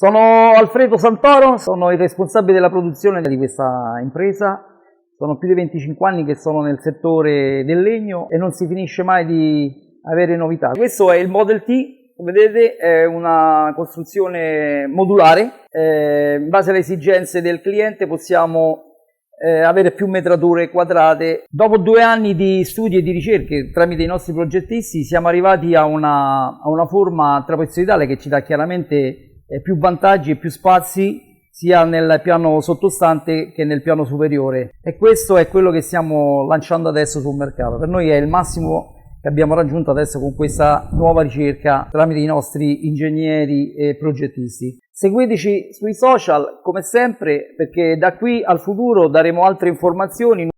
Sono Alfredo Santoro, sono il responsabile della produzione di questa impresa. Sono più di 25 anni che sono nel settore del legno e non si finisce mai di avere novità. Questo è il Model T, come vedete è una costruzione modulare. In base alle esigenze del cliente possiamo avere più metrature quadrate. Dopo 2 anni di studi e di ricerche tramite i nostri progettisti siamo arrivati a una forma trapezoidale che ci dà chiaramente più vantaggi e più spazi sia nel piano sottostante che nel piano superiore, e questo è quello che stiamo lanciando adesso sul mercato. Per noi è il massimo che abbiamo raggiunto adesso con questa nuova ricerca tramite i nostri ingegneri e progettisti. Seguiteci sui social come sempre, perché da qui al futuro daremo altre informazioni.